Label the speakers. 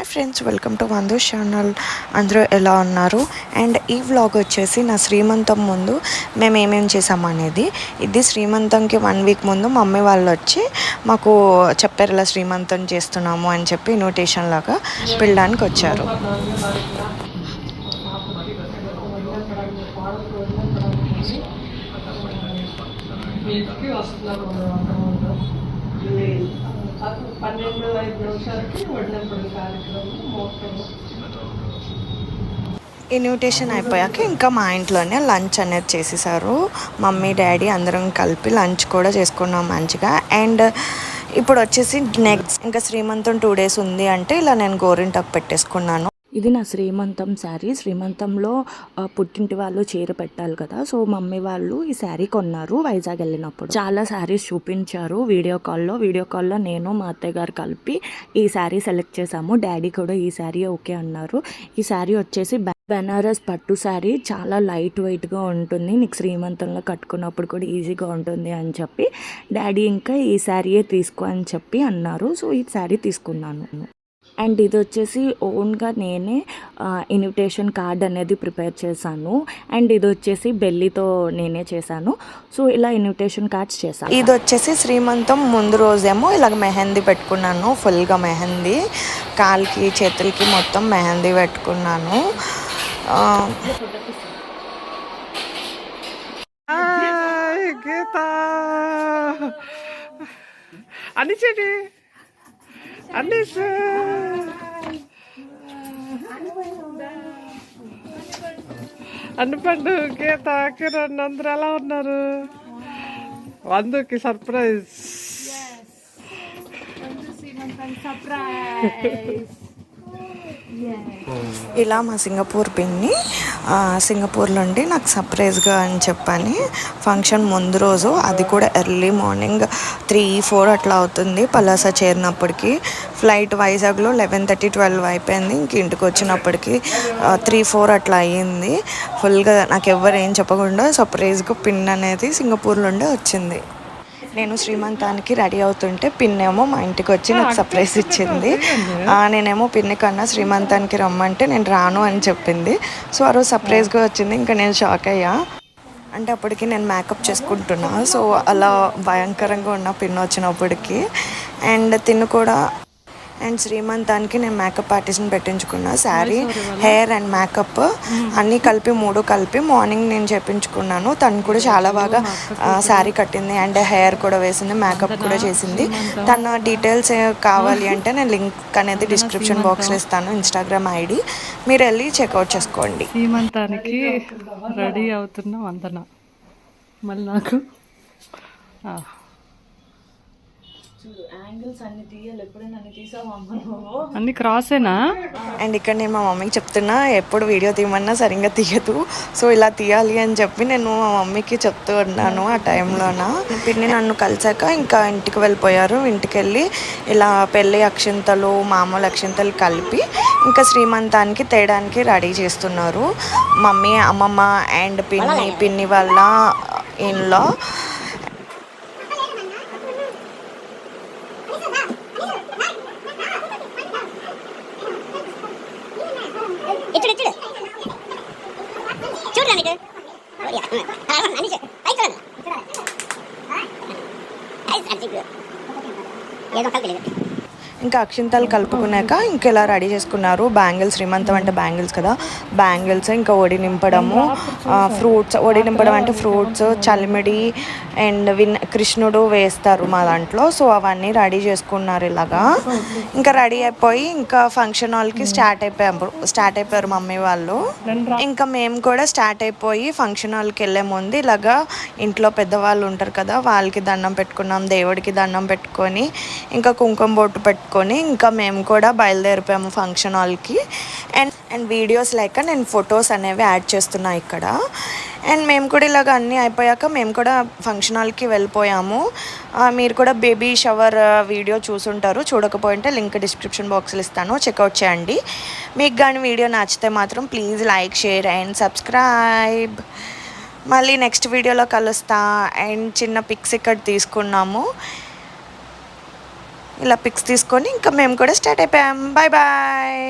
Speaker 1: Hi friends, welcome to Vandu channel. అందరూ ఎలా ఉన్నారు? అండ్ ఈ వ్లాగ్ వచ్చేసి నా శ్రీమంతం ముందు మేము ఏమేమి చేసామనేది. ఇది శ్రీమంతంకి 1 వీక్ ముందు మమ్మీ వాళ్ళు వచ్చి మాకు చెప్పారు ఇలా శ్రీమంతం చేస్తున్నాము అని చెప్పి ఇన్విటేషన్ లాగా పిలడానికి వచ్చారు. ఇన్విటేషన్ అయిపోయాక ఇంకా మా ఇంట్లోనే లంచ్ అనేది చేసేసారు. మమ్మీ డాడీ అందరం కలిపి లంచ్ కూడా చేసుకున్నాం మంచిగా. అండ్ ఇప్పుడు వచ్చేసి నెక్స్ట్ ఇంకా శ్రీమంతం 2 days ఉంది అంటే ఇలా నేను గోరింటాకు పెట్టేసుకున్నాను.
Speaker 2: ఇది నా శ్రీమంతం శారీ. శ్రీమంతంలో పుట్టింటి వాళ్ళు చీర పెట్టాలి కదా, సో మమ్మీ వాళ్ళు ఈ శారీ కొన్నారు వైజాగ్ వెళ్ళినప్పుడు. చాలా శారీస్ చూపించారు వీడియో కాల్లో. నేను మా అత్తయ్య గారు కలిపి ఈ శారీ సెలెక్ట్ చేసాము. డాడీ కూడా ఈ శారీ ఓకే అన్నారు. ఈ శారీ వచ్చేసి బెనారస్ పట్టు శారీ, చాలా లైట్ వెయిట్గా ఉంటుంది, నీకు శ్రీమంతంలో కట్టుకున్నప్పుడు కూడా ఈజీగా ఉంటుంది అని చెప్పి డాడీ ఇంకా ఈ శారీయే తీసుకో అని చెప్పి అన్నారు. సో ఈ శారీ తీసుకున్నాను. అండ్ ఇది వచ్చేసి ఓన్గా నేనే ఇన్విటేషన్ కార్డ్ అనేది ప్రిపేర్ చేశాను. అండ్ ఇది వచ్చేసి బెల్లితో నేనే చేశాను. సో ఇలా ఇన్విటేషన్ కార్డ్స్ చేశాను.
Speaker 1: ఇది వచ్చేసి శ్రీమంతం ముందు రోజేమో ఇలాగ మెహందీ పెట్టుకున్నాను. ఫుల్గా మెహందీ, కాలికి చేతులకి మొత్తం మెహందీ పెట్టుకున్నాను.
Speaker 3: అనిచేటి అన్నపండు, గీత, కిరణ్ అందరూ ఎలా ఉన్నారు? వందుకి సర్ప్రైజ్.
Speaker 1: ఇలా మా సింగపూర్ పిన్ని సింగపూర్ నుండి నాకు సర్ప్రైజ్గా అని చెప్పని ఫంక్షన్ ముందు రోజు, అది కూడా ఎర్లీ మార్నింగ్ 3-4 అట్లా అవుతుంది పలాస చేరినప్పటికీ. ఫ్లైట్ వైజాగ్లో 11:30-12 అయిపోయింది. ఇంక ఇంటికి వచ్చినప్పటికీ 3-4 అట్లా అయ్యింది. ఫుల్గా నాకు ఎవరు ఏం చెప్పకుండా సర్ప్రైజ్గా పిన్ అనేది సింగపూర్ నుండి వచ్చింది. నేను శ్రీమంతానికి రెడీ అవుతుంటే పిన్నేమో మా ఇంటికి వచ్చి నాకు సర్ప్రైజ్ ఇచ్చింది. నేనేమో పిన్ని కన్నా శ్రీమంతానికి రమ్మంటే నేను రాను అని చెప్పింది. సో ఆ రోజు సర్ప్రైజ్గా వచ్చింది. ఇంకా నేను షాక్ అయ్యా. అంటే అప్పటికి నేను మేకప్ చేసుకుంటున్నా. సో అలా భయంకరంగా ఉన్న పిన్ వచ్చినప్పటికి. అండ్ తిను కూడా అండ్ శ్రీమంతానికి నేను మేకప్ ఆర్టిస్ట్ని పెట్టించుకున్నా. శారీ, హెయిర్ అండ్ మేకప్ అన్నీ కలిపి 3 కలిపి మార్నింగ్ నేను చేయించుకున్నాను. తను కూడా చాలా బాగా శారీ కట్టింది అండ్ హెయిర్ కూడా వేసింది, మేకప్ కూడా చేసింది. తన డీటెయిల్స్ కావాలి అంటే నేను లింక్ అనేది డిస్క్రిప్షన్ బాక్స్లో ఇస్తాను, ఇన్స్టాగ్రామ్ ఐడి, మీరు వెళ్ళి చెక్అవుట్ చేసుకోండి.
Speaker 3: శ్రీమంతానికి రెడీ అవుతున్న వందన మళ్ళీ నాకు అన్ని క్రాసేనా.
Speaker 1: అండ్ ఇక్కడ నేను మా మమ్మీకి చెప్తున్నా, ఎప్పుడు వీడియో తీయమన్నా సరిగ్గా తీయదు, సో ఇలా తీయాలి అని చెప్పి నేను మా మమ్మీకి చెప్తూ ఉన్నాను. ఆ టైంలోన పిన్ని నన్ను కలిసాక ఇంకా ఇంటికి వెళ్ళిపోయారు. ఇంటికి వెళ్ళి ఇలా పెళ్ళి అక్షింతలు, మామూలు అక్షింతలు కలిపి ఇంకా శ్రీమంతానికి తేయడానికి రెడీ చేస్తున్నారు మమ్మీ, అమ్మమ్మ అండ్ పిన్ని వాళ్ళ ఇన్లో. ఇంకా అక్షింతలు కలుపుకున్నాక ఇంకా ఇలా రెడీ చేసుకున్నారు. బ్యాంగిల్స్, శ్రీమంతం అంటే బ్యాంగిల్స్ కదా, బ్యాంగిల్స్, ఇంకా ఒడి నింపడము, ఫ్రూట్స్. ఒడి నింపడం అంటే ఫ్రూట్స్, చలిమిడి అండ్ కృష్ణుడు వేస్తారు మా దాంట్లో. సో అవన్నీ రెడీ చేసుకున్నారు ఇలాగా. ఇంకా రెడీ అయిపోయి ఇంకా ఫంక్షన్ హాల్కి స్టార్ట్ అయిపోయారు మమ్మీ వాళ్ళు. ఇంకా మేము కూడా స్టార్ట్ అయిపోయి ఫంక్షన్ హాల్కి వెళ్ళే ముందు ఇలాగా ఇంట్లో పెద్దవాళ్ళు ఉంటారు కదా, వాళ్ళకి దండం పెట్టుకున్నాం, దేవుడికి దండం పెట్టుకొని ఇంకా కుంకుమ బొట్టు పెట్టుకొని ఇంకా మేము కూడా బయలుదేరిపోయాము ఫంక్షన్ హాల్కి. అండ్ వీడియోస్ లేక నేను ఫొటోస్ అనేవి యాడ్ చేస్తున్నా ఇక్కడ. అండ్ మేము కూడా ఇలాగ అన్నీ అయిపోయాక మేము కూడా ఫంక్షన్ హాల్కి వెళ్ళిపోయాము. మీరు కూడా బేబీ షవర్ వీడియో చూసుంటారు, చూడకపోయింటే లింక్ డిస్క్రిప్షన్ బాక్స్లో ఇస్తాను, చెక్అవుట్ చేయండి. మీకు కానీ వీడియో నచ్చితే మాత్రం please like, share and subscribe. మళ్ళీ నెక్స్ట్ వీడియోలో కలుస్తా. అండ్ చిన్న పిక్స్ ఇక్కడ తీసుకున్నాము. ఇలా పిక్స్ తీసుకొని ఇంకా మేము కూడా స్టార్ట్ అయిపోయాం. Bye bye.